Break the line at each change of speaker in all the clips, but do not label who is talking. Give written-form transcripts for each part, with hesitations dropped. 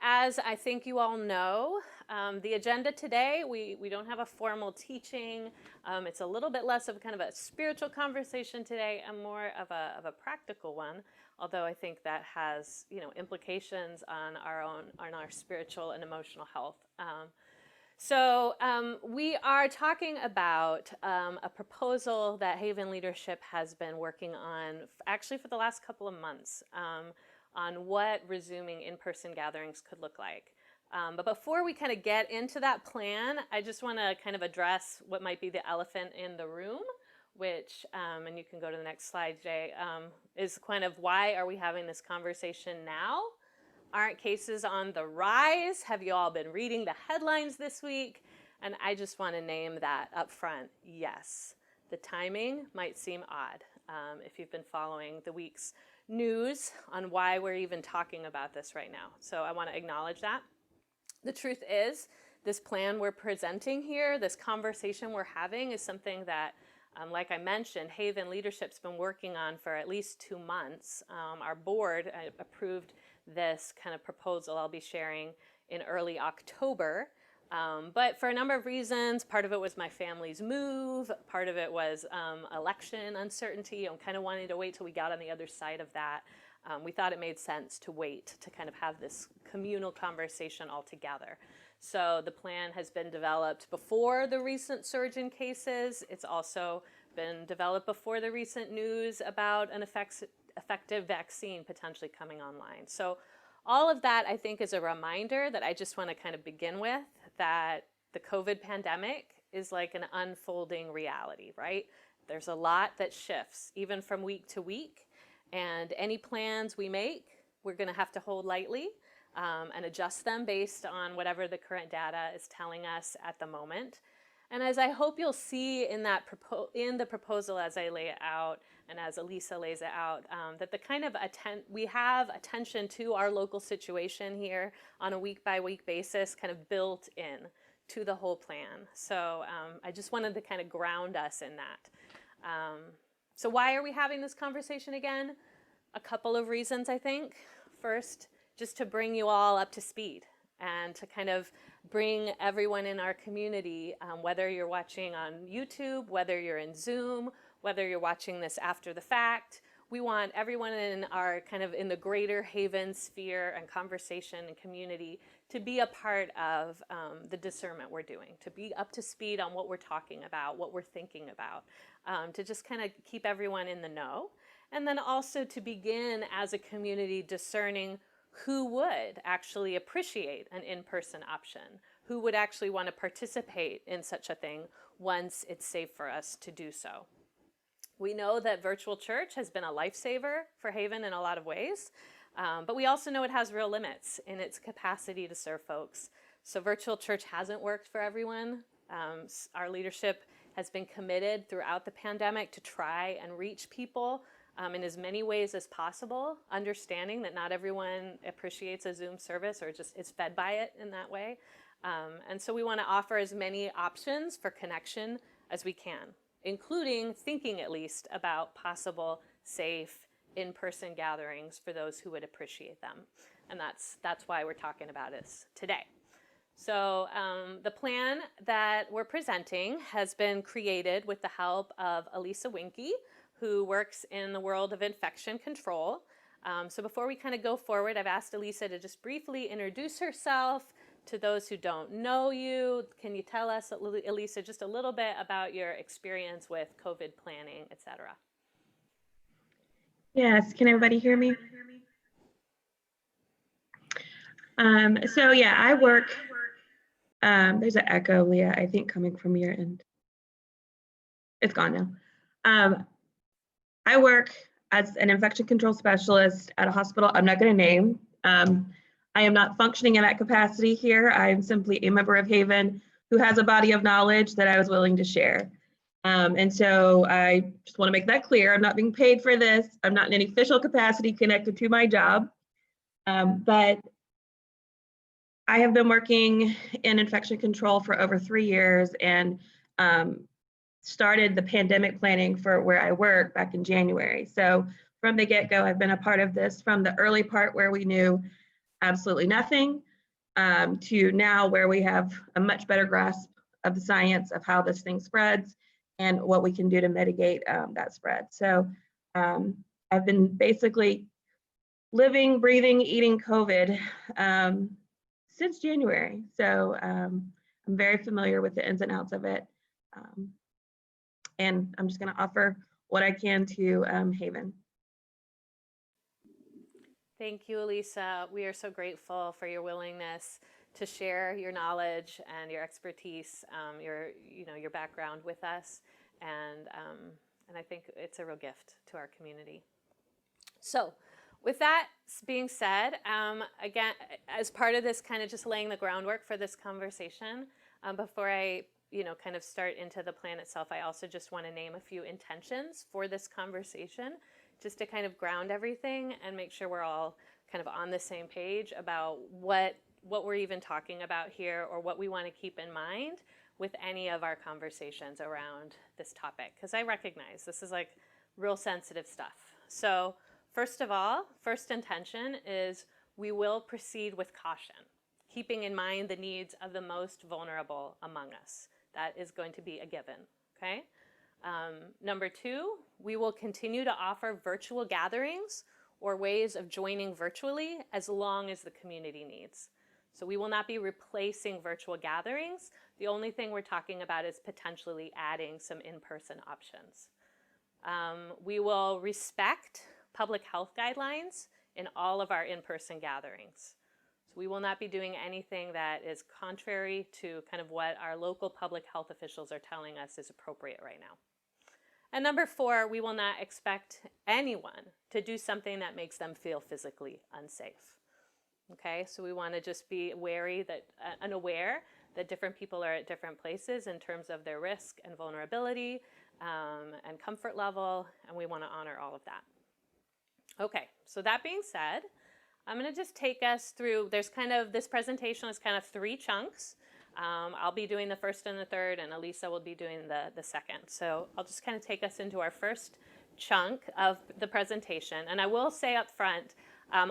As I think you all know, the agenda today, we don't have a formal teaching. It's a little bit less of kind of a spiritual conversation today and more of a practical one, although I think that has, implications on our spiritual and emotional health. We are talking about a proposal that Haven Leadership has been working on actually for the last couple of months on what resuming in-person gatherings could look like. But before we kind of get into that plan, I just want to kind of address what might be the elephant in the room, which, and you can go to the next slide, Jay, is kind of why are we having this conversation now? Aren't cases on the rise? Have you all been reading the headlines this week? And I just want to name that up front. Yes, the timing might seem odd if you've been following the week's news on why we're even talking about this right now. So I want to acknowledge that. The truth is, this plan we're presenting here, this conversation we're having is something that, like I mentioned, Haven Leadership's been working on for at least 2 months. Our board approved this kind of proposal I'll be sharing in early October. But for a number of reasons, part of it was my family's move, part of it was election uncertainty. I'm kind of wanting to wait till we got on the other side of that. We thought it made sense to wait to kind of have this communal conversation all together. So the plan has been developed before the recent surge in cases. It's also been developed before the recent news about an effective vaccine potentially coming online. So all of that, I think, is a reminder that I just want to kind of begin with, that the COVID pandemic is like an unfolding reality, right? There's a lot that shifts, even from week to week, and any plans we make, we're going to have to hold lightly and adjust them based on whatever the current data is telling us at the moment. And as I hope you'll see in the proposal as I lay it out, and as Elisa lays it out, that the kind of we have attention to our local situation here on a week-by-week basis kind of built in to the whole plan. So I just wanted to kind of ground us in that. So why are we having this conversation again? A couple of reasons, I think. First, just to bring you all up to speed and to kind of bring everyone in our community, whether you're watching on YouTube, whether you're in Zoom, whether you're watching this after the fact. We want everyone in our kind of in the greater Haven sphere and conversation and community to be a part of the discernment we're doing, to be up to speed on what we're talking about, what we're thinking about, to just kind of keep everyone in the know. And then also to begin as a community discerning who would actually appreciate an in-person option, who would actually want to participate in such a thing once it's safe for us to do so. We know that virtual church has been a lifesaver for Haven in a lot of ways, but we also know it has real limits in its capacity to serve folks. So virtual church hasn't worked for everyone. Our leadership has been committed throughout the pandemic to try and reach people in as many ways as possible, understanding that not everyone appreciates a Zoom service or just is fed by it in that way. And so we want to offer as many options for connection as we can, including thinking at least about possible safe in-person gatherings for those who would appreciate them. And that's why we're talking about this today. So the plan that we're presenting has been created with the help of Elisa Winke, who works in the world of infection control. So before we kind of go forward, I've asked Elisa to just briefly introduce herself to those who don't know you. Can you tell us, Elisa, just a little bit about your experience with COVID planning, et cetera?
Yes, can everybody hear me? So yeah, I work, there's an echo, Leah, I think coming from your end. It's gone now. I work as an infection control specialist at a hospital I'm not going to name. I am not functioning in that capacity here. I am simply a member of Haven who has a body of knowledge that I was willing to share. And so I just want to make that clear. I'm not being paid for this. I'm not in any official capacity connected to my job. But I have been working in infection control for over 3 years and started the pandemic planning for where I work back in January. So from the get-go, I've been a part of this from the early part where we knew absolutely nothing, to now where we have a much better grasp of the science of how this thing spreads and what we can do to mitigate that spread. So I've been basically living, breathing, eating COVID since January. So I'm very familiar with the ins and outs of it. And I'm just going to offer what I can to Haven.
Thank you, Elisa. We are so grateful for your willingness to share your knowledge and your expertise, your background with us, and I think it's a real gift to our community. So, with that being said, again, as part of this kind of just laying the groundwork for this conversation, before I kind of start into the plan itself, I also just want to name a few intentions for this conversation, just to kind of ground everything and make sure we're all kind of on the same page about what we're even talking about here, or what we want to keep in mind with any of our conversations around this topic, because I recognize this is like real sensitive stuff. So first of all, first intention is we will proceed with caution, keeping in mind the needs of the most vulnerable among us. That is going to be a given, okay? Number two, we will continue to offer virtual gatherings or ways of joining virtually as long as the community needs. So we will not be replacing virtual gatherings. The only thing we're talking about is potentially adding some in-person options. We will respect public health guidelines in all of our in-person gatherings. So we will not be doing anything that is contrary to kind of what our local public health officials are telling us is appropriate right now. And number four, we will not expect anyone to do something that makes them feel physically unsafe. Okay, so we want to just be wary that, and aware that different people are at different places in terms of their risk and vulnerability and comfort level, and we want to honor all of that. Okay, so that being said, I'm going to just take us through, this presentation is kind of three chunks. I'll be doing the first and the third, and Elisa will be doing the second. So I'll just kind of take us into our first chunk of the presentation. And I will say up front,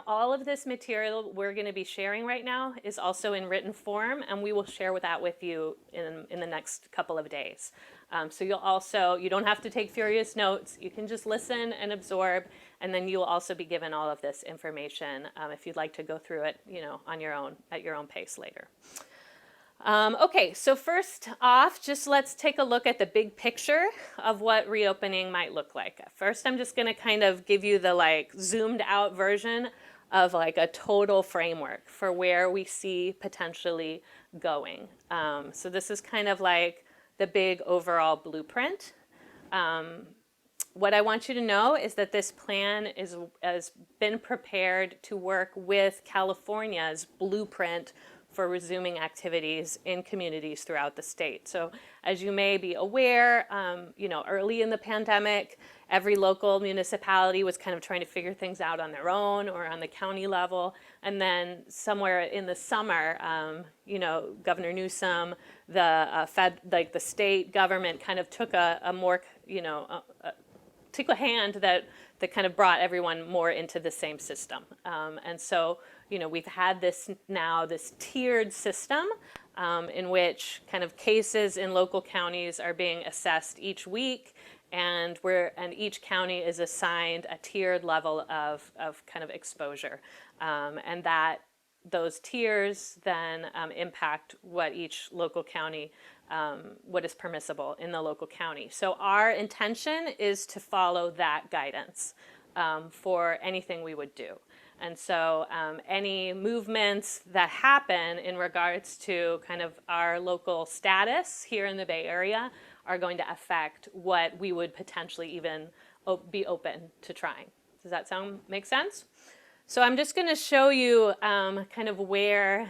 all of this material we're going to be sharing right now is also in written form, and we will share that with you in the next couple of days. So you don't have to take furious notes. You can just listen and absorb, and then you'll also be given all of this information if you'd like to go through it, on your own, at your own pace later. Okay, so first off, just let's take a look at the big picture of what reopening might look like. First, I'm just going to kind of give you the zoomed out version of a total framework for where we see potentially going. So this is kind of like the big overall blueprint. What I want you to know is that this plan has been prepared to work with California's blueprint for resuming activities in communities throughout the state. So as you may be aware, early in the pandemic, every local municipality was kind of trying to figure things out on their own or on the county level. And then somewhere in the summer, Governor Newsom, the state government kind of took took a hand that kind of brought everyone more into the same system. And so, we've had this tiered system in which kind of cases in local counties are being assessed each week, and each county is assigned a tiered level of kind of exposure. And those tiers then impact what each local county what is permissible in the local county. So our intention is to follow that guidance for anything we would do. And so any movements that happen in regards to kind of our local status here in the Bay Area are going to affect what we would potentially even be open to trying. Does that make sense? So I'm just going to show you kind of where,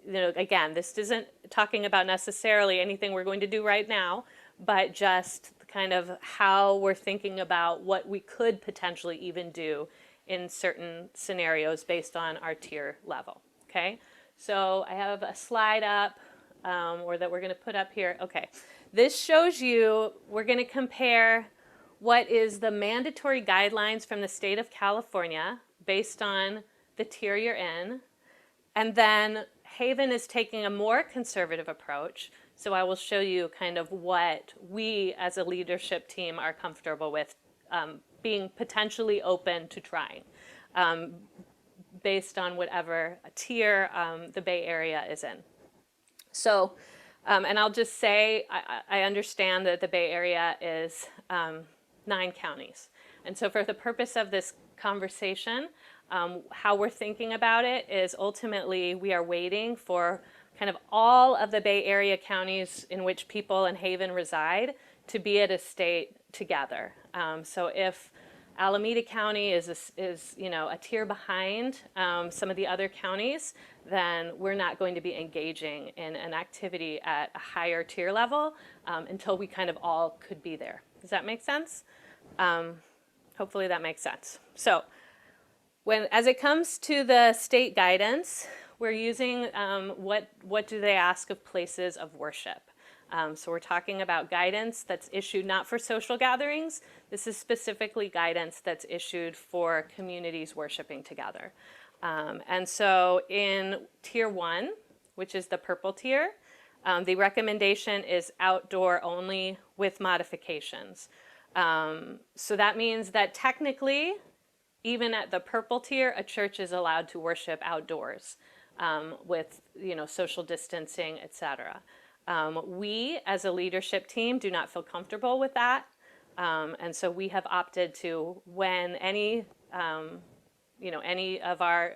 again, this isn't talking about necessarily anything we're going to do right now, but just kind of how we're thinking about what we could potentially even do in certain scenarios based on our tier level, okay? So I have a slide up, or that we're going to put up here. Okay, this shows you, we're going to compare what is the mandatory guidelines from the state of California based on the tier you're in, And then Haven is taking a more conservative approach. So I will show you kind of what we as a leadership team are comfortable with being potentially open to trying based on whatever tier the Bay Area is in. So, and I'll just say, I understand that the Bay Area is 9 counties. And so for the purpose of this conversation, how we're thinking about it is ultimately we are waiting for kind of all of the Bay Area counties in which people in Haven reside to be at a state together. So if Alameda County is a tier behind some of the other counties, then we're not going to be engaging in an activity at a higher tier level until we kind of all could be there. Does that make sense? Hopefully that makes sense. So as it comes to the state guidance, we're using what do they ask of places of worship. So we're talking about guidance that's issued not for social gatherings. This is specifically guidance that's issued for communities worshiping together. And so in tier 1, which is the purple tier, the recommendation is outdoor only with modifications. So that means that technically, even at the purple tier, a church is allowed to worship outdoors with social distancing, etc. We, as a leadership team, do not feel comfortable with that. And so we have opted to, when any of our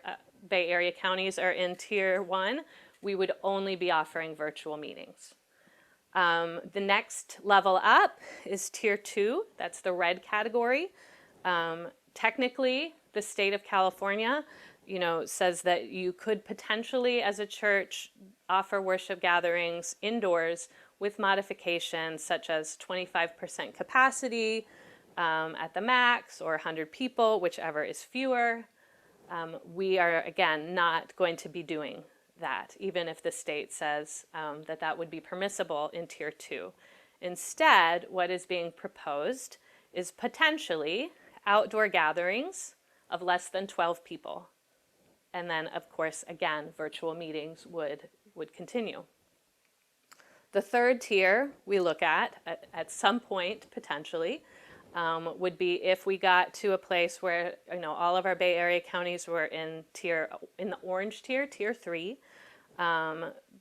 Bay Area counties are in tier 1, we would only be offering virtual meetings. The next level up is tier 2, that's the red category. Technically, the state of California, says that you could potentially, as a church, offer worship gatherings indoors with modifications such as 25% capacity at the max or 100 people, whichever is fewer. We are, again, not going to be doing that, even if the state says that would be permissible in tier 2. Instead, what is being proposed is potentially outdoor gatherings of less than 12 people. And then, of course, again, virtual meetings would continue. The third tier we look at some point, potentially, would be if we got to a place where all of our Bay Area counties were in the orange tier, tier 3,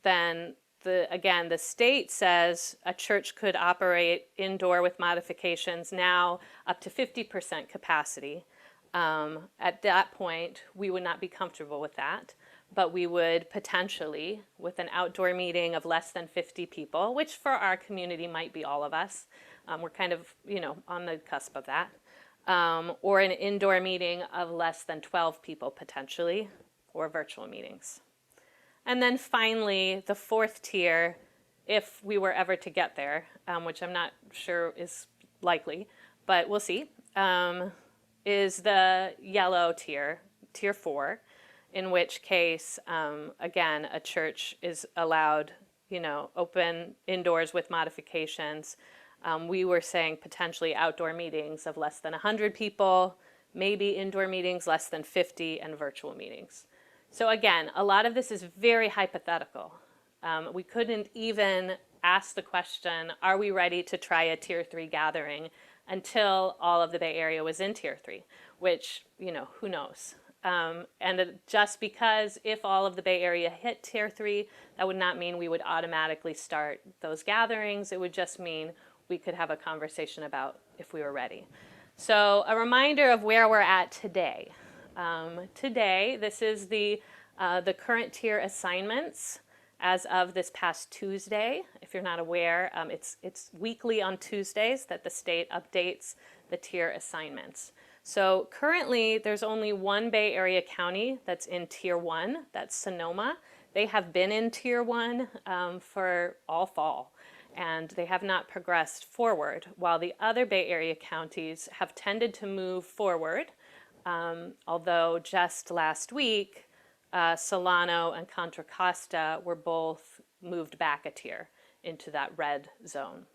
then the state says a church could operate indoor with modifications now up to 50% capacity. At that point, we would not be comfortable with that, but we would potentially, with an outdoor meeting of less than 50 people, which for our community might be all of us, we're kind of, on the cusp of that, or an indoor meeting of less than 12 people potentially, or virtual meetings. And then finally, the fourth tier, if we were ever to get there, which I'm not sure is likely, but we'll see, is the yellow tier, tier 4, in which case, again, a church is allowed, open indoors with modifications. We were saying potentially outdoor meetings of less than 100 people, maybe indoor meetings less than 50, and virtual meetings. So again, a lot of this is very hypothetical. We couldn't even ask the question, are we ready to try a tier 3 gathering until all of the Bay Area was in tier 3, which, who knows? And just because if all of the Bay Area hit tier 3, that would not mean we would automatically start those gatherings. It would just mean we could have a conversation about if we were ready. So a reminder of where we're at today. Today, this is the current tier assignments as of this past Tuesday. If you're not aware, it's weekly on Tuesdays that the state updates the tier assignments. So currently, there's only one Bay Area county that's in tier 1, that's Sonoma. They have been in tier 1 for all fall, and they have not progressed forward, while the other Bay Area counties have tended to move forward. Although just last week, Solano and Contra Costa were both moved back a tier into that red zone.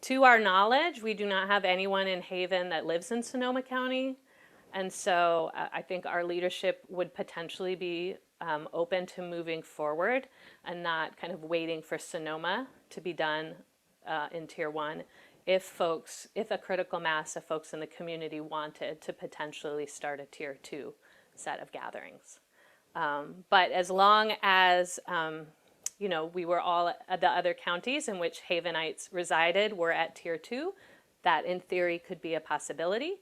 To our knowledge, we do not have anyone in Haven that lives in Sonoma County, and so I think our leadership would potentially be open to moving forward and not kind of waiting for Sonoma to be done in Tier 1 if a critical mass of folks in the community wanted to potentially start a Tier 2 set of gatherings. But as long as we were all at the other counties in which Havenites resided were at Tier 2, that in theory could be a possibility.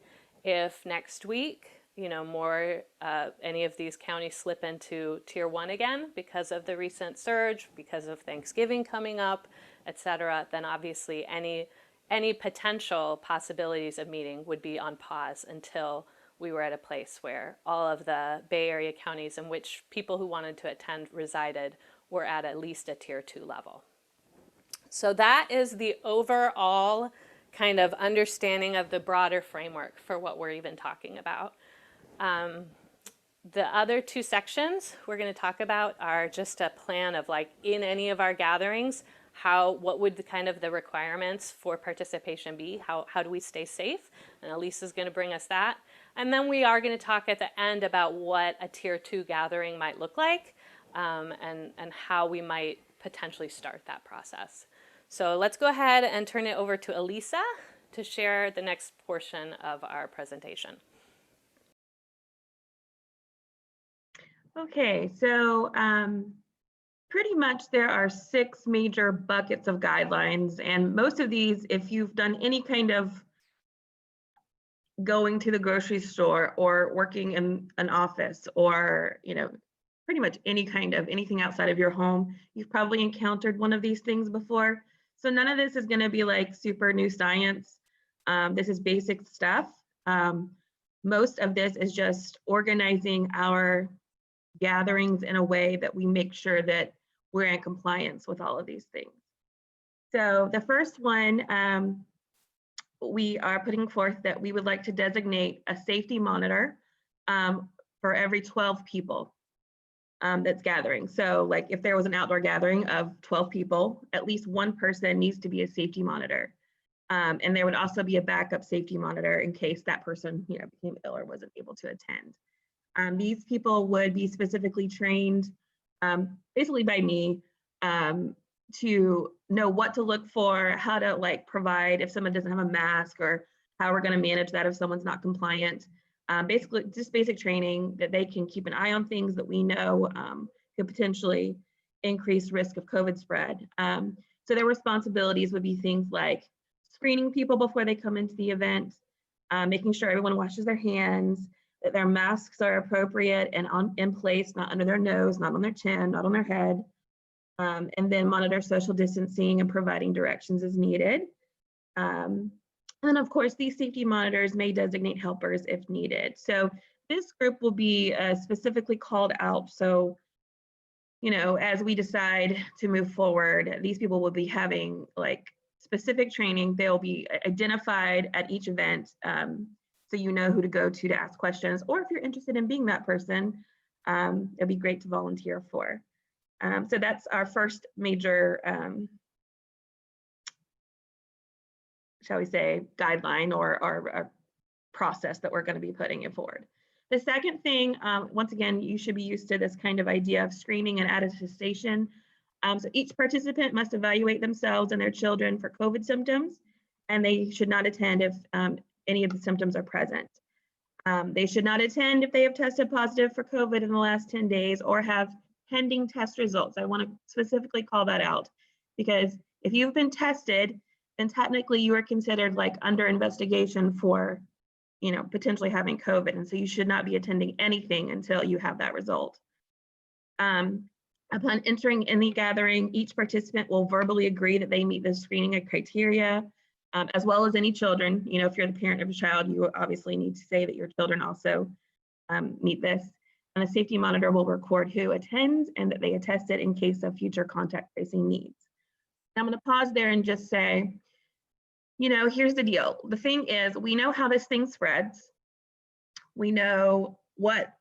If next week, any of these counties slip into Tier 1 again because of the recent surge, because of Thanksgiving coming up, et cetera, then obviously any potential possibilities of meeting would be on pause until we were at a place where all of the Bay Area counties in which people who wanted to attend resided were at least a Tier 2 level. So that is the overall kind of understanding of the broader framework for what we're even talking about. The other two sections we're going to talk about are just a plan of, like, in any of our gatherings, what would the requirements for participation be? How do we stay safe? And Elise is going to bring us that. And then we are going to talk at the end about what a Tier 2 gathering might look like, and how we might potentially start that process. So let's go ahead and turn it over to Elisa to share the next portion of our presentation.
Okay, so pretty much there are 6 major buckets of guidelines, and most of these, if you've done any kind of going to the grocery store or working in an office, or pretty much anything outside of your home, you've probably encountered one of these things before. So none of this is going to be like super new science. This is basic stuff. Most of this is just organizing our gatherings in a way that we make sure that we're in compliance with all of these things. So the first one, we are putting forth that we would like to designate a safety monitor for every 12 people that's gathering. So, like, if there was an outdoor gathering of 12 people, at least one person needs to be a safety monitor. And there would also be a backup safety monitor in case that person became ill or wasn't able to attend. These people would be specifically trained basically by me to know what to look for, how to provide if someone doesn't have a mask, or how we're going to manage that if someone's not compliant. Basically just basic training that they can keep an eye on things that we know could potentially increase risk of COVID spread. So their responsibilities would be things like screening people before they come into the event, making sure everyone washes their hands, that their masks are appropriate and in place, not under their nose, not on their chin, not on their head, and then monitor social distancing and providing directions as needed. And of course, these safety monitors may designate helpers if needed. So this group will be specifically called out. So, as we decide to move forward, these people will be having specific training. They'll be identified at each event, so you know who to go to ask questions, or if you're interested in being that person, it'd be great to volunteer for. So that's our first major, shall we say, guideline or process that we're going to be putting it forward. The second thing, once again, you should be used to this kind of idea of screening and attestation. So each participant must evaluate themselves and their children for COVID symptoms, and they should not attend if any of the symptoms are present. They should not attend if they have tested positive for COVID in the last 10 days or have pending test results. I want to specifically call that out, because if you've been tested, then technically you are considered under investigation for, potentially having COVID. And so you should not be attending anything until you have that result. Upon entering any gathering, each participant will verbally agree that they meet the screening criteria, as well as any children. If you're the parent of a child, you obviously need to say that your children also meet this. And the safety monitor will record who attends and that they attested in case of future contact tracing needs. I'm going to pause there and just say, here's the deal. The thing is, we know how this thing spreads. We know what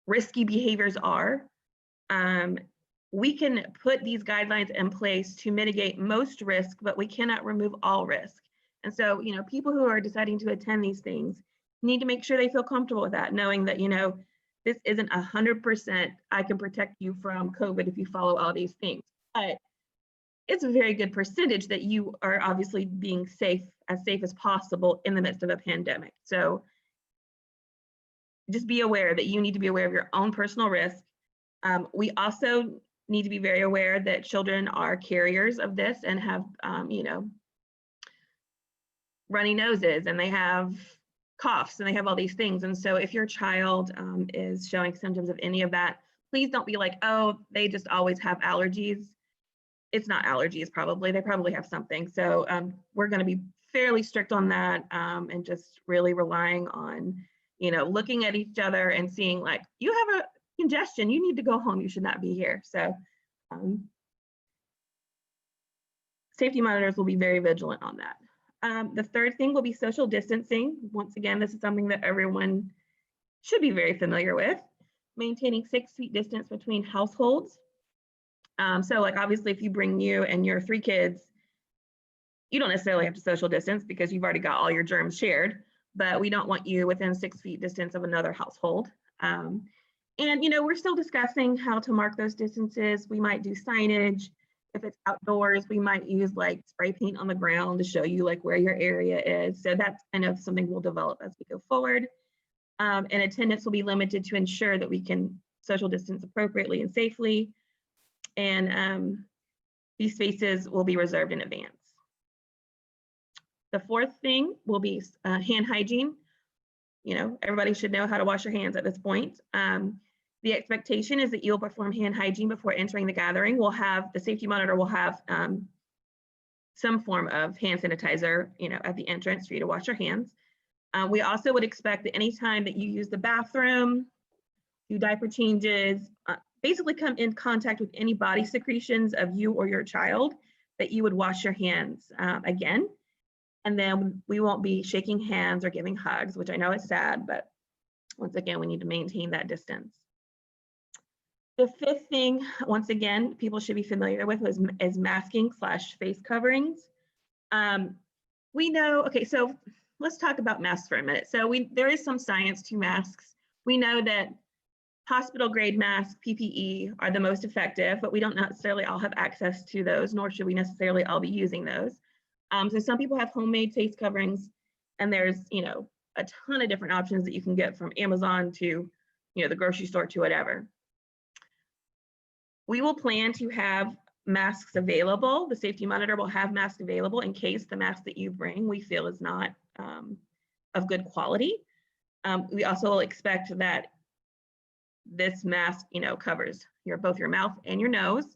risky behaviors are. We can put these guidelines in place to mitigate most risk, but we cannot remove all risk. And so, people who are deciding to attend these things need to make sure they feel comfortable with that, knowing that, this isn't 100%, I can protect you from COVID if you follow all these things, but it's a very good percentage that you are obviously being safe as possible in the midst of a pandemic. So just be aware that you need to be aware of your own personal risk. We also need to be very aware that children are carriers of this and have, runny noses, and they have coughs, and they have all these things. And so if your child is showing symptoms of any of that, please don't be like, oh, they just always have allergies. It's not allergies, probably. They probably have something. So we're going to be fairly strict on that, and just really relying on, looking at each other and seeing like, you have a congestion, you need to go home, you should not be here. So safety monitors will be very vigilant on that. The third thing will be social distancing. Once again, this is something that everyone should be very familiar with. Maintaining 6 feet distance between households. So like obviously if you bring you and your 3 kids, you don't necessarily have to social distance because you've already got all your germs shared, but we don't want you within 6 feet distance of another household. And we're still discussing how to mark those distances. We might do signage. If it's outdoors, we might use like spray paint on the ground to show you like where your area is. So that's kind of something we'll develop as we go forward. And attendance will be limited to ensure that we can social distance appropriately and safely. And these spaces will be reserved in advance. The fourth thing will be hand hygiene. Everybody should know how to wash your hands at this point. The expectation is that you'll perform hand hygiene before entering the gathering. The safety monitor will have some form of hand sanitizer, at the entrance for you to wash your hands. We also would expect that anytime that you use the bathroom, do diaper changes, basically come in contact with any body secretions of you or your child, that you would wash your hands again. And then we won't be shaking hands or giving hugs, which I know is sad, but once again, we need to maintain that distance. The fifth thing, once again, people should be familiar with is masking / face coverings. We know, okay, so let's talk about masks for a minute. So there is some science to masks. We know that hospital grade masks, PPE, are the most effective, but we don't necessarily all have access to those, nor should we necessarily all be using those. So some people have homemade face coverings, and there's, a ton of different options that you can get from Amazon to, the grocery store to whatever. We will plan to have masks available. The safety monitor will have masks available in case the mask that you bring we feel is not of good quality. We also will expect that this mask, covers both your mouth and your nose.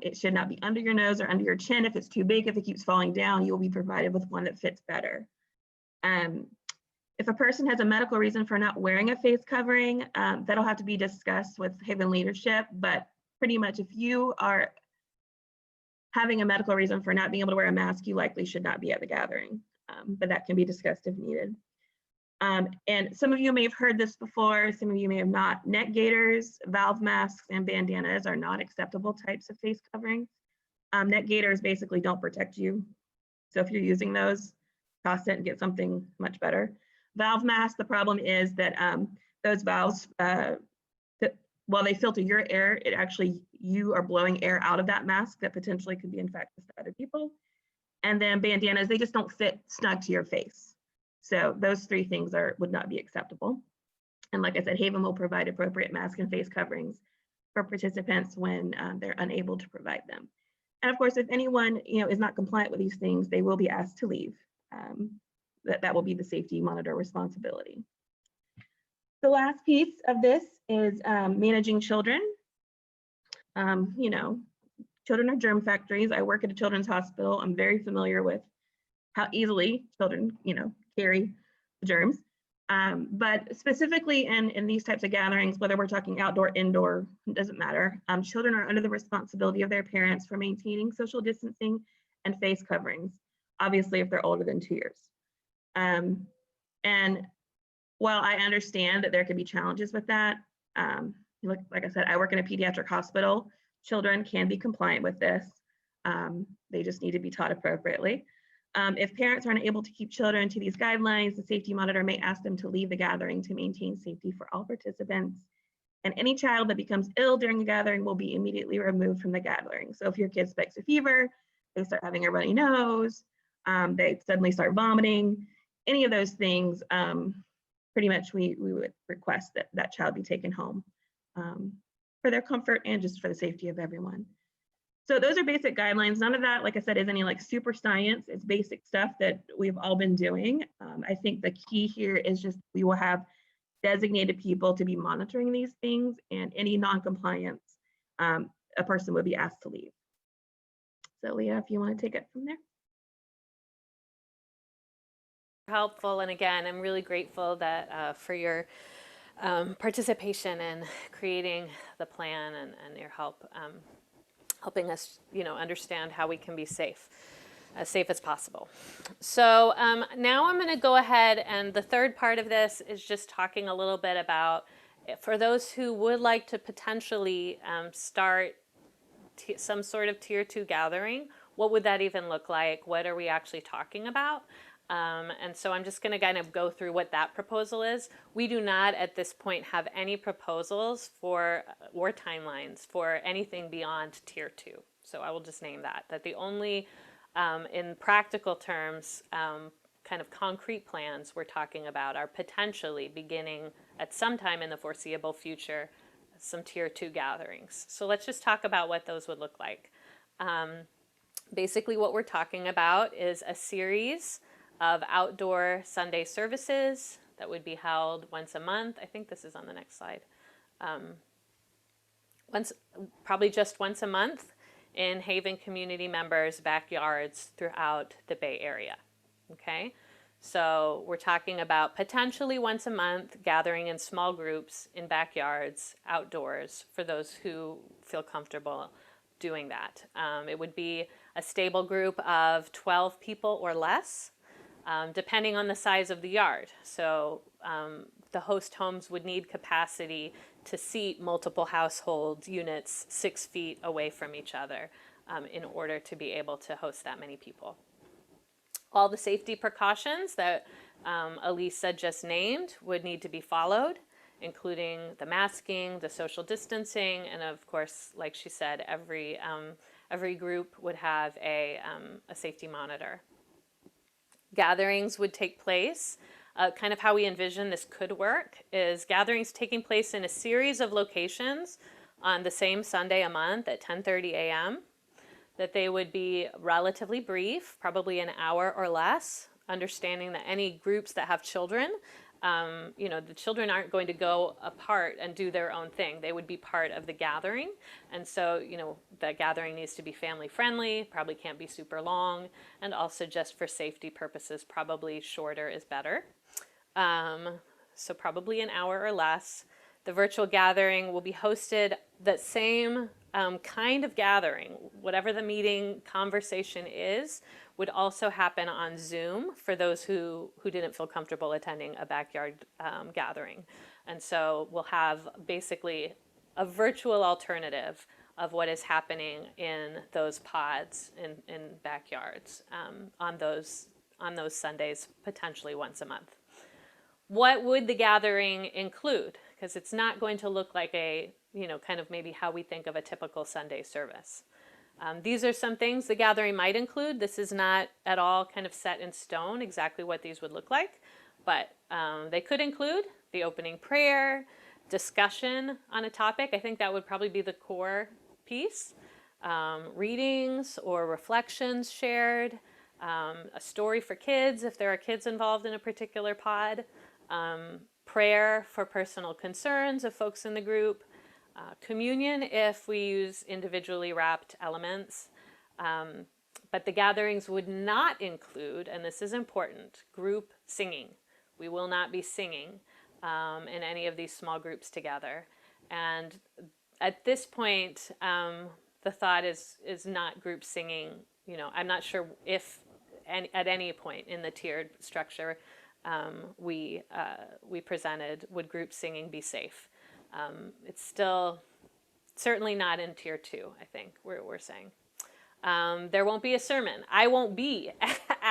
It should not be under your nose or under your chin. If it's too big, if it keeps falling down, you'll be provided with one that fits better. If a person has a medical reason for not wearing a face covering, that'll have to be discussed with Haven leadership, but pretty much if you are having a medical reason for not being able to wear a mask, you likely should not be at the gathering, but that can be discussed if needed. And some of you may have heard this before, some of you may have not. Neck gaiters, valve masks, and bandanas are not acceptable types of face coverings. Neck gaiters basically don't protect you. So if you're using those, toss it and get something much better. Valve masks, the problem is that those valves, while they filter your air, you are blowing air out of that mask that potentially could be infectious to other people. And then bandanas, they just don't fit snug to your face. So those 3 things would not be acceptable. And like I said, Haven will provide appropriate mask and face coverings for participants when they're unable to provide them. And of course, if anyone is not compliant with these things, they will be asked to leave. That will be the safety monitor responsibility. The last piece of this is managing children. Children are germ factories. I work at a children's hospital. I'm very familiar with how easily children, carry germs. But specifically in these types of gatherings, whether we're talking outdoor, indoor, it doesn't matter. Children are under the responsibility of their parents for maintaining social distancing and face coverings, obviously if they're older than 2 years. And while I understand that there could be challenges with that, like I said, I work in a pediatric hospital. Children can be compliant with this. They just need to be taught appropriately. If parents aren't able to keep children to these guidelines, the safety monitor may ask them to leave the gathering to maintain safety for all participants. And any child that becomes ill during the gathering will be immediately removed from the gathering. So if your kid spikes a fever, they start having a runny nose, they suddenly start vomiting, any of those things, pretty much we would request that that child be taken home for their comfort and just for the safety of everyone. So those are basic guidelines. None of that, like I said, is any like super science. It's basic stuff that we've all been doing. I think the key here is just we will have designated people to be monitoring these things, and any non-compliance, a person would be asked to leave. So Leah, if you want to take it from there.
Helpful, and again, I'm really grateful that for your participation in creating the plan and your help helping us, understand how we can be safe as possible. So now I'm going to go ahead, and the third part of this is just talking a little bit about, for those who would like to potentially start some sort of tier 2 gathering, what would that even look like? What are we actually talking about? And so I'm just going to kind of go through what that proposal is. We do not at this point have any proposals for or timelines for anything beyond tier 2. So I will just name that the only, in practical terms, kind of concrete plans we're talking about are potentially beginning at some time in the foreseeable future, some tier 2 gatherings. So let's just talk about what those would look like. Basically what we're talking about is a series of outdoor Sunday services that would be held once a month. I think this is on the next slide. Probably just once a month in Haven community members' backyards throughout the Bay Area. Okay, so we're talking about potentially once a month gathering in small groups in backyards, outdoors, for those who feel comfortable doing that. It would be a stable group of 12 people or less, depending on the size of the yard. So the host homes would need capacity to seat multiple household units 6 feet away from each other in order to be able to host that many people. All the safety precautions that Elisa just named would need to be followed, including the masking, the social distancing, and of course, like she said, every group would have a safety monitor. Gatherings would take place. Kind of how we envision this could work is gatherings taking place in a series of locations on the same Sunday a month at 10:30 a.m. That they would be relatively brief, probably an hour or less, understanding that any groups that have children, the children aren't going to go apart and do their own thing. They would be part of the gathering. And so, the gathering needs to be family friendly, probably can't be super long, and also just for safety purposes, probably shorter is better. So probably an hour or less. The virtual gathering will be hosted that same kind of gathering, whatever the meeting conversation is, would also happen on Zoom for those who didn't feel comfortable attending a backyard gathering. And so we'll have basically a virtual alternative of what is happening in those pods in backyards on those Sundays, potentially once a month. What would the gathering include? Because it's not going to look like a, kind of maybe how we think of a typical Sunday service. These are some things the gathering might include. This is not at all kind of set in stone exactly what these would look like, but they could include the opening prayer, discussion on a topic. I think that would probably be the core piece. Readings or reflections shared, a story for kids if there are kids involved in a particular pod, prayer for personal concerns of folks in the group, communion if we use individually wrapped elements. But the gatherings would not include, and this is important, group singing. We will not be singing in any of these small groups together. And at this point, the thought is not group singing. I'm not sure if at any point in the tiered structure we presented would group singing be safe. It's still certainly not in tier 2, I think we're saying. There won't be a sermon. I won't be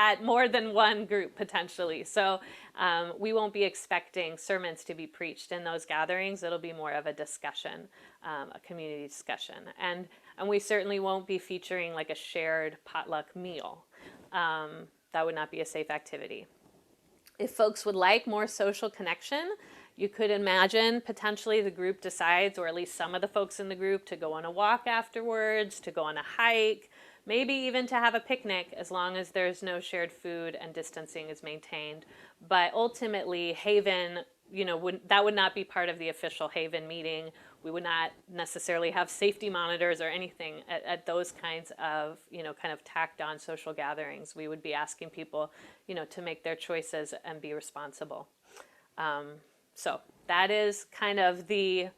at more than one group potentially. So we won't be expecting sermons to be preached in those gatherings. It'll be more of a discussion, a community discussion. And we certainly won't be featuring like a shared potluck meal. That would not be a safe activity. If folks would like more social connection, you could imagine potentially the group decides, or at least some of the folks in the group, to go on a walk afterwards, to go on a hike, maybe even to have a picnic, as long as there's no shared food and distancing is maintained. But ultimately, Haven, that would not be part of the official Haven meeting. We would not necessarily have safety monitors or anything at those kinds of, kind of tacked on social gatherings. We would be asking people, to make their choices and be responsible. So that is kind of the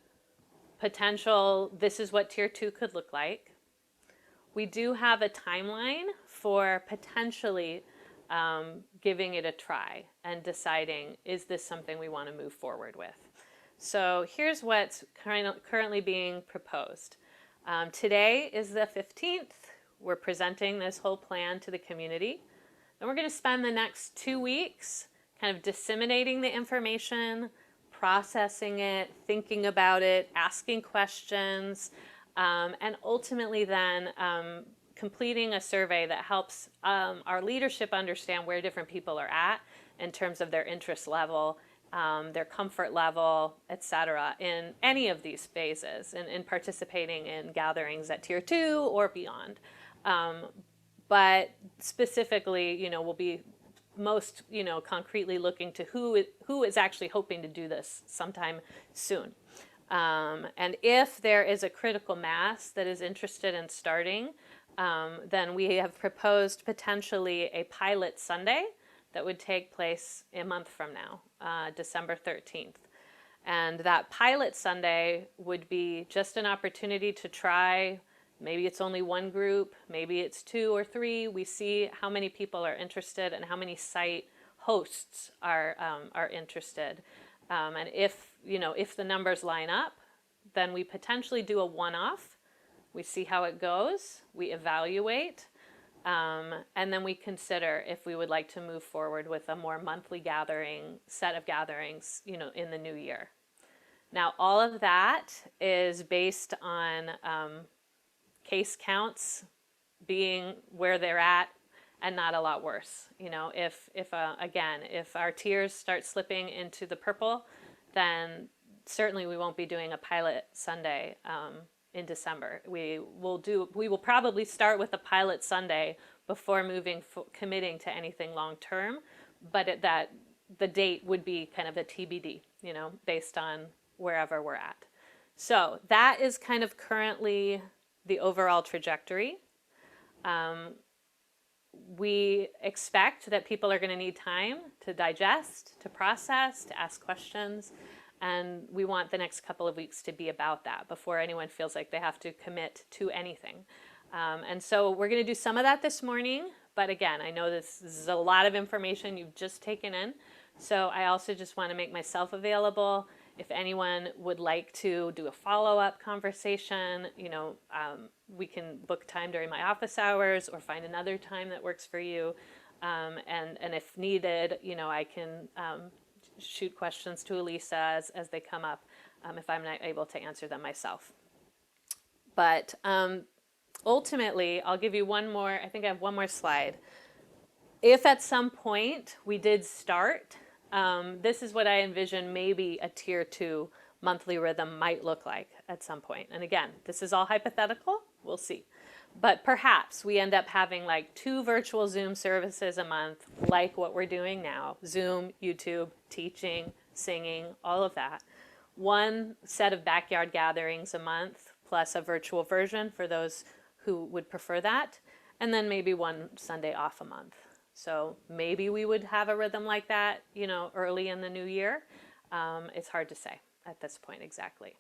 potential, this is what Tier 2 could look like. We do have a timeline for potentially giving it a try and deciding, is this something we want to move forward with? So here's what's currently being proposed. Today is the 15th. We're presenting this whole plan to the community. Then we're going to spend the next 2 weeks kind of disseminating the information, processing it, thinking about it, asking questions, and ultimately then completing a survey that helps our leadership understand where different people are at in terms of their interest level, their comfort level, etc., in any of these phases, and in participating in gatherings at Tier 2 or beyond. But specifically, we'll be most, concretely looking to who is actually hoping to do this sometime soon. And if there is a critical mass that is interested in starting, then we have proposed potentially a pilot Sunday that would take place a month from now, December 13th. And that pilot Sunday would be just an opportunity to try. Maybe it's only one group, maybe it's 2 or 3. We see how many people are interested and how many site hosts are interested. And if the numbers line up, then we potentially do a one-off. We see how it goes, we evaluate, and then we consider if we would like to move forward with a more monthly set of gatherings, in the new year. Now, all of that is based on case counts being where they're at and not a lot worse. If our tiers start slipping into the purple, then certainly we won't be doing a pilot Sunday in December. We will probably start with a pilot Sunday before committing to anything long term, but the date would be kind of a TBD, based on wherever we're at. So that is kind of currently the overall trajectory. We expect that people are going to need time to digest, to process, to ask questions, and we want the next couple of weeks to be about that before anyone feels like they have to commit to anything. And so we're going to do some of that this morning, but again, I know this is a lot of information you've just taken in, so I also just want to make myself available. If anyone would like to do a follow-up conversation, we can book time during my office hours or find another time that works for you. And if needed, I can shoot questions to Elisa as they come up if I'm not able to answer them myself. But ultimately, I'll give you I think I have one more slide. If at some point we did start, this is what I envision maybe a Tier 2 monthly rhythm might look like at some point. And again, this is all hypothetical, we'll see. But perhaps we end up having like 2 virtual Zoom services a month, like what we're doing now. Zoom, YouTube, teaching, singing, all of that. 1 set of backyard gatherings a month, plus a virtual version for those who would prefer that. And then maybe 1 Sunday off a month. So maybe we would have a rhythm like that, early in the new year. It's hard to say at this point exactly.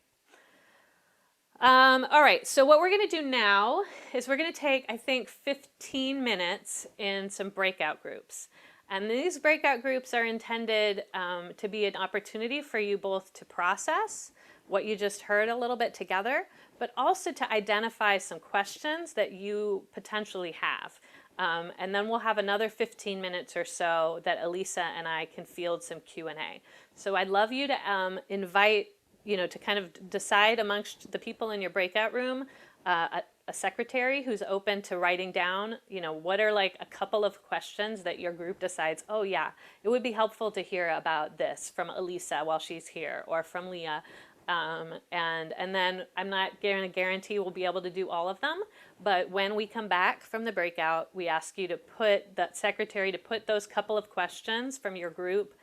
All right, so what we're going to do now is we're going to take, I think, 15 minutes in some breakout groups. And these breakout groups are intended to be an opportunity for you both to process what you just heard a little bit together, but also to identify some questions that you potentially have. And then we'll have another 15 minutes or so that Elisa and I can field some Q&A. So I'd love you to invite, to kind of decide amongst the people in your breakout room, a secretary who's open to writing down, what are like a couple of questions that your group decides, oh yeah, it would be helpful to hear about this from Elisa while she's here, or from Leah. And then I'm not going to guarantee we'll be able to do all of them, but when we come back from the breakout, we ask you to put that secretary to put those couple of questions from your group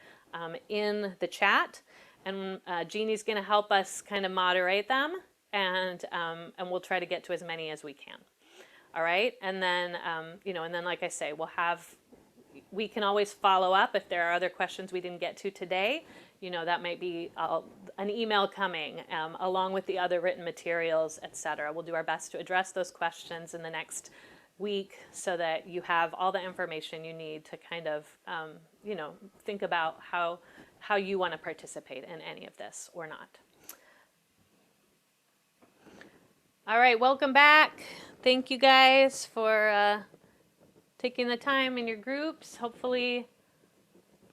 in the chat, and Jeannie's going to help us kind of moderate them, and we'll try to get to as many as we can. All right, and then and then like I say, we can always follow up if there are other questions we didn't get to today. That might be an email coming along with the other written materials, etc. We'll do our best to address those questions in the next week so that you have all the information you need to kind of, think about how you want to participate in any of this or not. All right, welcome back. Thank you guys for taking the time in your groups. Hopefully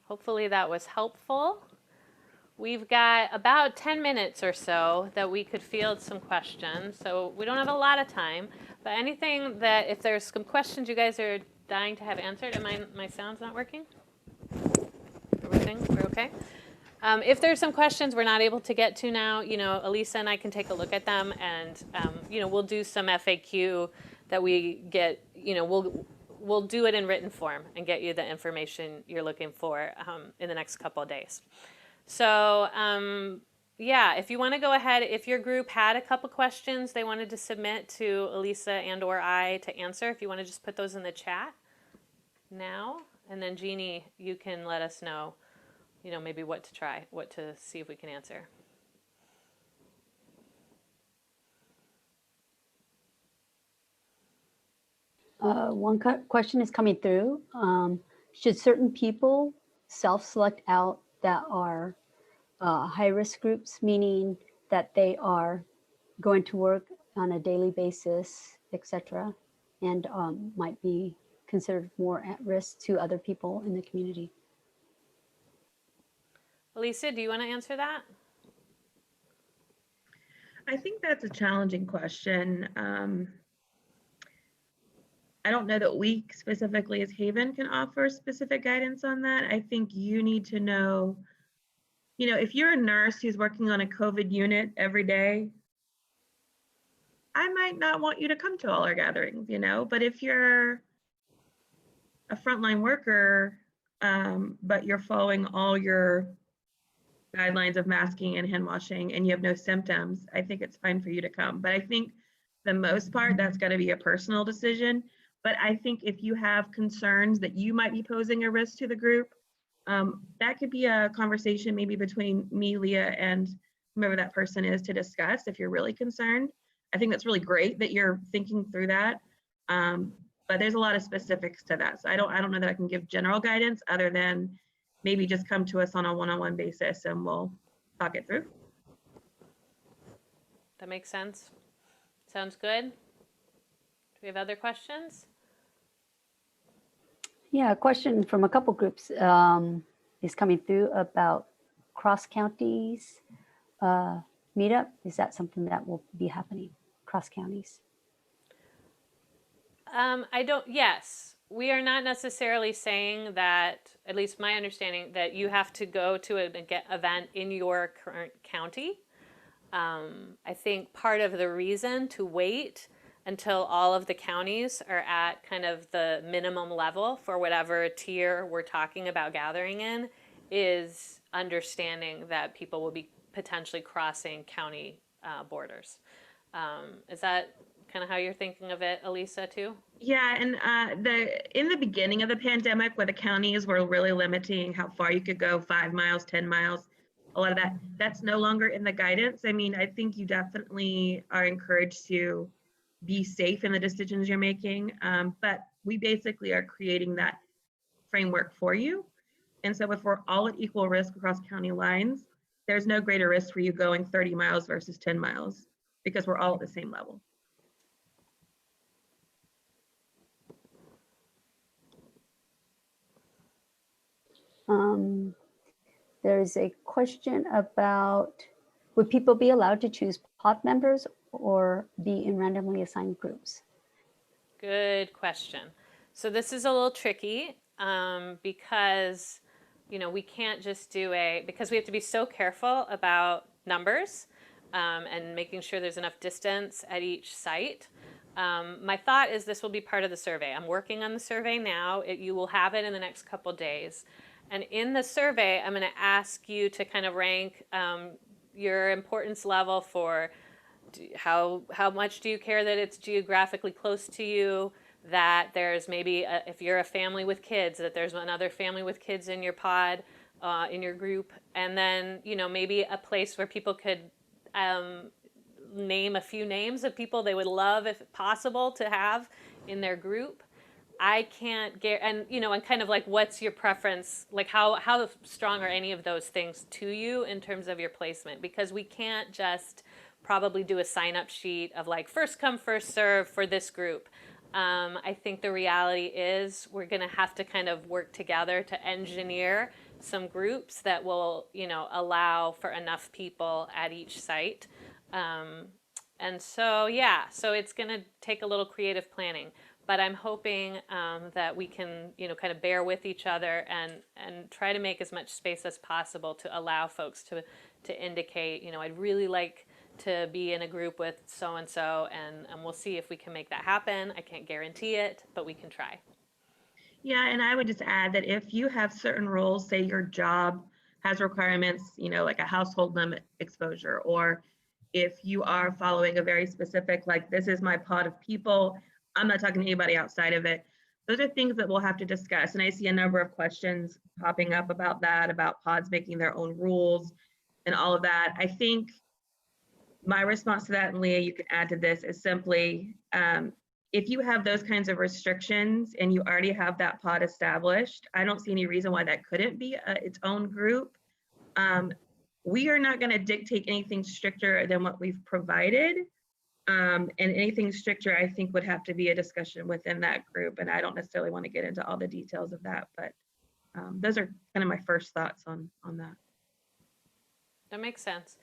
that was helpful. We've got about 10 minutes or so that we could field some questions. So we don't have a lot of time, but anything that, if there's some questions you guys are dying to have answered, and my sound's not working? Everything, we're okay? If there's some questions we're not able to get to now, Elisa and I can take a look at them, and we'll do some FAQ that we get, we'll do it in written form and get you the information you're looking for in the next couple of days. So yeah, if you want to go ahead, if your group had a couple questions they wanted to submit to Elisa and or I to answer, if you want to just put those in the chat now, and then Jeannie, you can let us know, maybe what to see if we can answer.
One question is coming through. Should certain people self-select out that are high-risk groups, meaning that they are going to work on a daily basis, etc., and might be considered more at risk to other people in the community?
Elisa, do you want to answer that?
I think that's a challenging question. I don't know that we specifically as Haven can offer specific guidance on that. I think you need to know, if you're a nurse who's working on a COVID unit every day, I might not want you to come to all our gatherings, but if you're a frontline worker, but you're following all your guidelines of masking and hand washing and you have no symptoms, I think it's fine for you to come. But I think the most part, that's going to be a personal decision. But I think if you have concerns that you might be posing a risk to the group, that could be a conversation maybe between me, Leah, and whoever that person is to discuss if you're really concerned. I think that's really great that you're thinking through that. But there's a lot of specifics to that. So I don't know that I can give general guidance other than maybe just come to us on a one-on-one basis and we'll talk it through.
That makes sense. Sounds good. Do we have other questions?
Yeah, a question from a couple groups is coming through about cross counties meetup. Is that something that will be happening, cross counties?
Yes, we are not necessarily saying that, at least my understanding, that you have to go to an event in your current county. I think part of the reason to wait until all of the counties are at kind of the minimum level for whatever tier we're talking about gathering in is understanding that people will be potentially crossing county borders. Is that kind of how you're thinking of it, Elisa, too?
Yeah, and in the beginning of the pandemic, where the counties were really limiting how far you could go, 5 miles, 10 miles, a lot of that's no longer in the guidance. I mean, I think you definitely are encouraged to be safe in the decisions you're making, but we basically are creating that framework for you. And so if we're all at equal risk across county lines, there's no greater risk for you going 30 miles versus 10 miles because we're all at the same level.
Um, there's a question about, would people be allowed to choose pod members or be in randomly assigned groups?
Good question. So this is a little tricky because, we can't just because we have to be so careful about numbers and making sure there's enough distance at each site. My thought is this will be part of the survey. I'm working on the survey now. You will have it in the next couple days. And in the survey, I'm going to ask you to kind of rank your importance level for how much do you care that it's geographically close to you, that there's maybe if you're a family with kids, that there's another family with kids in your pod, in your group, and then maybe a place where people could name a few names of people they would love, if possible, to have in their group. I can't get, and and kind of like, what's your preference? Like, how strong are any of those things to you in terms of your placement? Because we can't just probably do a sign up sheet of like first come, first serve for this group. I think the reality is we're going to have to kind of work together to engineer some groups that will, allow for enough people at each site. And so, yeah, so it's going to take a little creative planning. But I'm hoping that we can, kind of bear with each other and try to make as much space as possible to allow folks to indicate, I'd really like to be in a group with so-and-so, and we'll see if we can make that happen. I can't guarantee it, but we can try.
Yeah, and I would just add that if you have certain roles, say your job has requirements, like a household limit exposure, or if you are following a very specific, like this is my pod of people, I'm not talking to anybody outside of it. Those are things that we'll have to discuss. And I see a number of questions popping up about that, about pods making their own rules and all of that. I think my response to that, and Leah, you can add to this, is simply if you have those kinds of restrictions and you already have that pod established, I don't see any reason why that couldn't be its own group. We are not going to dictate anything stricter than what we've provided. And anything stricter, I think, would have to be a discussion within that group. And I don't necessarily want to get into all the details of that, but those are kind of my first thoughts on that.
That makes sense.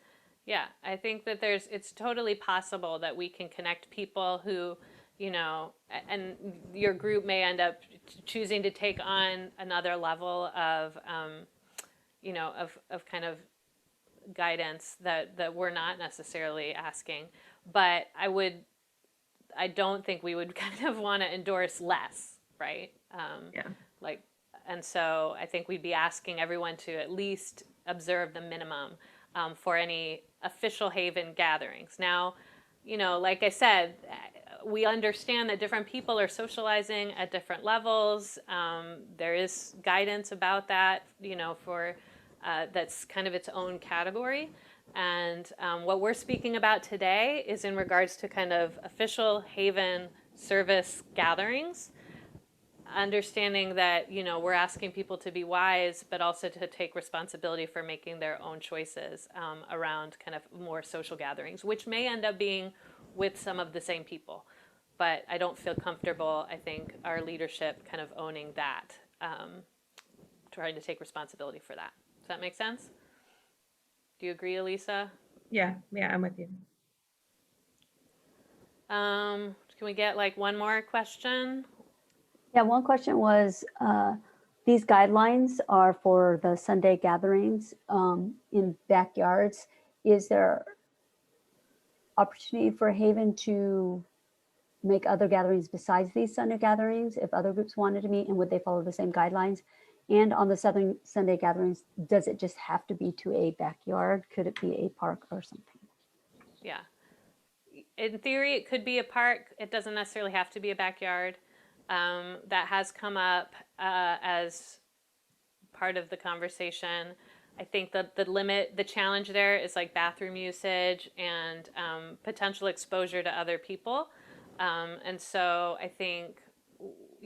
Yeah, I think that it's totally possible that we can connect people who, and your group may end up choosing to take on another level of, of kind of guidance that we're not necessarily asking. But I don't think we would kind of want to endorse less, right?
Yeah.
And so I think we'd be asking everyone to at least observe the minimum for any official Haven gatherings. Now, like I said, we understand that different people are socializing at different levels. There is guidance about that, for that's kind of its own category. And what we're speaking about today is in regards to kind of official Haven service gatherings, understanding that we're asking people to be wise, but also to take responsibility for making their own choices around kind of more social gatherings, which may end up being with some of the same people. But I don't feel comfortable, I think, our leadership kind of owning that, trying to take responsibility for that. Does that make sense? Do you agree, Elisa?
Yeah, I'm with you.
Can we get like one more question?
Yeah, one question was, these guidelines are for the Sunday gatherings in backyards. Is there opportunity for Haven to make other gatherings besides these Sunday gatherings if other groups wanted to meet, and would they follow the same guidelines? And on the Southern Sunday gatherings, does it just have to be to a backyard? Could it be a park or something?
Yeah. In theory, it could be a park. It doesn't necessarily have to be a backyard. That has come up as part of the conversation. I think that the challenge there is like bathroom usage and potential exposure to other people. And so I think,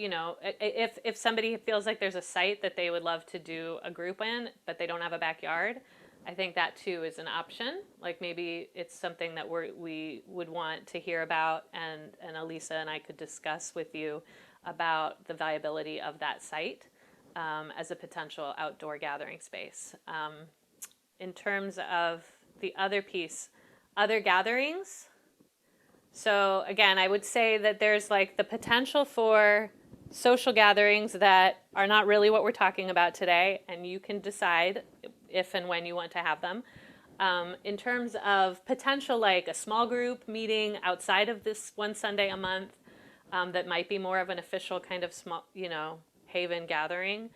if somebody feels like there's a site that they would love to do a group in, but they don't have a backyard, I think that too is an option. Like maybe it's something that we would want to hear about, and Elisa and I could discuss with you about the viability of that site. as a potential outdoor gathering space. In terms of the other piece, other gatherings. So again, I would say that there's like the potential for social gatherings that are not really what we're talking about today, and you can decide if and when you want to have them. In terms of potential, like a small group meeting outside of this one Sunday a month, that might be more of an official kind of small, Haven gathering.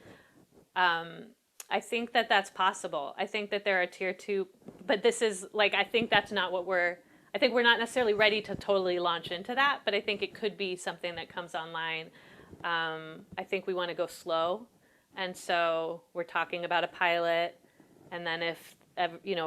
I think that that's possible. I think that there are tier two, but this is like, I think that's not what I think we're not necessarily ready to totally launch into that, but I think it could be something that comes online. I think we want to go slow. And so we're talking about a pilot. And then if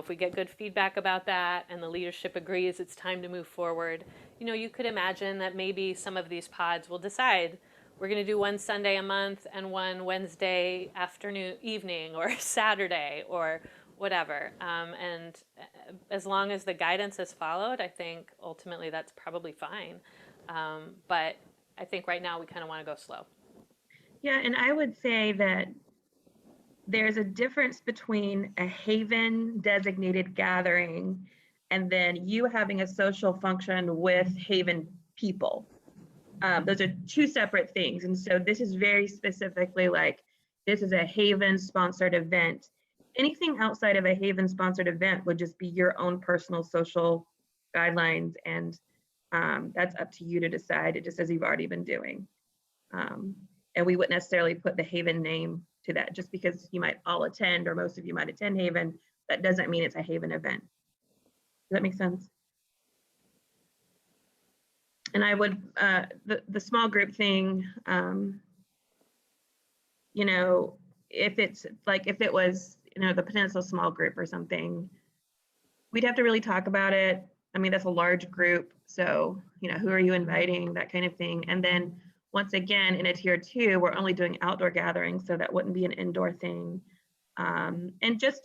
we get good feedback about that and the leadership agrees it's time to move forward, you could imagine that maybe some of these pods will decide we're going to do one Sunday a month and one Wednesday afternoon, evening, or Saturday, or whatever. And as long as the guidance is followed, I think ultimately that's probably fine. But I think right now we kind of want to go slow.
Yeah, and I would say that there's a difference between a Haven designated gathering and then you having a social function with Haven people. Those are two separate things. And so this is very specifically like, this is a Haven sponsored event. Anything outside of a Haven sponsored event would just be your own personal social guidelines. And that's up to you to decide, just as you've already been doing. And we wouldn't necessarily put the Haven name to that. Just because you might all attend, or most of you might attend Haven, that doesn't mean it's a Haven event. Does that make sense? And I would, the small group thing, if it's like, if it was, the Peninsula small group or something, we'd have to really talk about it. I mean, that's a large group. So, who are you inviting, that kind of thing. And then once again, in a tier two, we're only doing outdoor gatherings. So that wouldn't be an indoor thing. And just,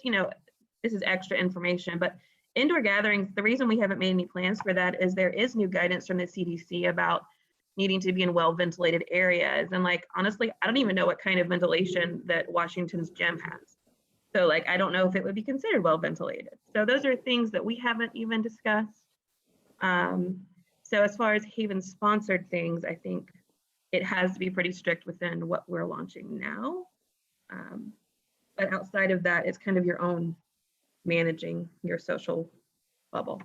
this is extra information, but indoor gatherings, the reason we haven't made any plans for that is there is new guidance from the CDC about needing to be in well-ventilated areas. And like, honestly, I don't even know what kind of ventilation that Washington's gym has. So like, I don't know if it would be considered well-ventilated. So those are things that we haven't even discussed. So as far as Haven sponsored things, I think it has to be pretty strict within what we're launching now. But outside of that, it's kind of your own managing your social bubble.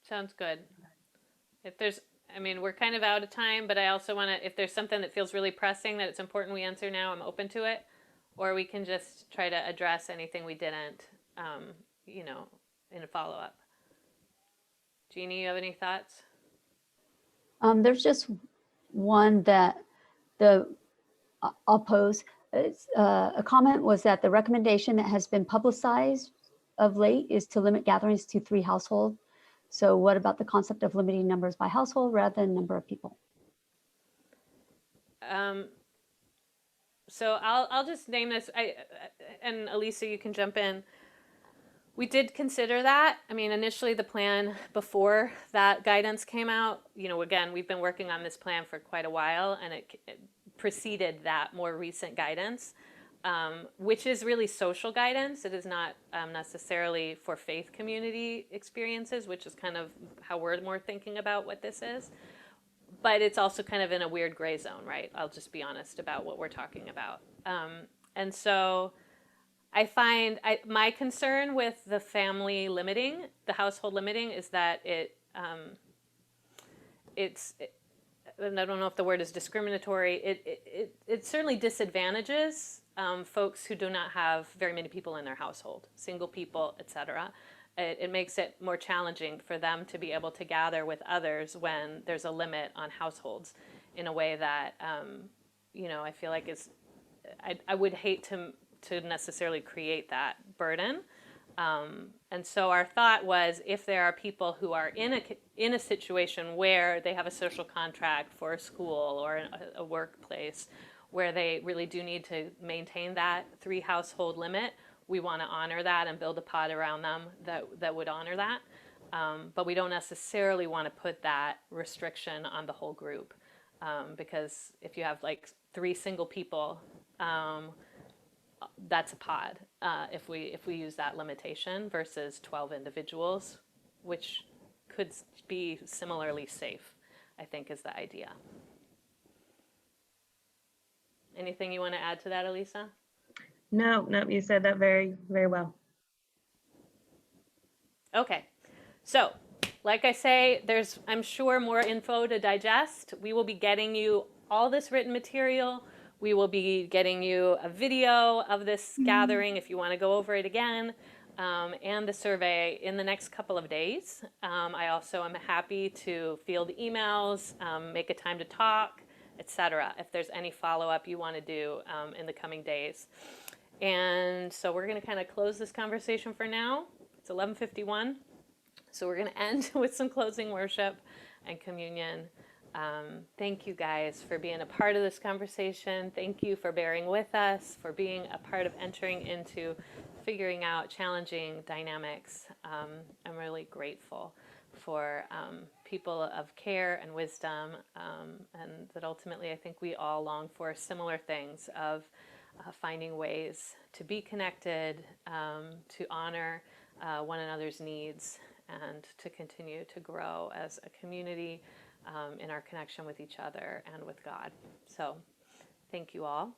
Sounds good. We're kind of out of time, but I also want to, if there's something that feels really pressing that it's important we answer now, I'm open to it. Or we can just try to address anything we didn't, in a follow-up. Jeannie, you have any thoughts?
There's just one that I'll pose. A comment was that the recommendation that has been publicized of late is to limit gatherings to 3 households. So what about the concept of limiting numbers by household rather than number of people?
So I'll just name this, and Elisa, you can jump in. We did consider that. I mean, initially the plan before that guidance came out, again, we've been working on this plan for quite a while, and it preceded that more recent guidance, which is really social guidance. It is not necessarily for faith community experiences, which is kind of how we're more thinking about what this is. But it's also kind of in a weird gray zone, right? I'll just be honest about what we're talking about. And so I find my concern with the family limiting, the household limiting, is that and I don't know if the word is discriminatory, it certainly disadvantages folks who do not have very many people in their household, single people, etc. It makes it more challenging for them to be able to gather with others when there's a limit on households in a way that, I feel like I would hate to necessarily create that burden. And so our thought was, if there are people who are in a situation where they have a social contract for a school or a workplace where they really do need to maintain that 3 household limit, we want to honor that and build a pod around them that would honor that. But we don't necessarily want to put that restriction on the whole group. because if you have like 3 single people, that's a pod. If we use that limitation versus 12 individuals, which could be similarly safe, I think is the idea. Anything you want to add to that, Elisa?
No, you said that very, very well.
Okay, so like I say, there's, I'm sure, more info to digest. We will be getting you all this written material. We will be getting you a video of this gathering if you want to go over it again, and the survey in the next couple of days. I also am happy to field emails, make a time to talk, etc. if there's any follow-up you want to do in the coming days. And so we're going to kind of close this conversation for now. It's 11:51, so we're going to end with some closing worship and communion. Thank you guys for being a part of this conversation. Thank you for bearing with us, for being a part of entering into figuring out challenging dynamics. I'm really grateful for people of care and wisdom, and that ultimately I think we all long for similar things of finding ways to be connected, to honor one another's needs, and to continue to grow as a community in our connection with each other and with God. So thank you all.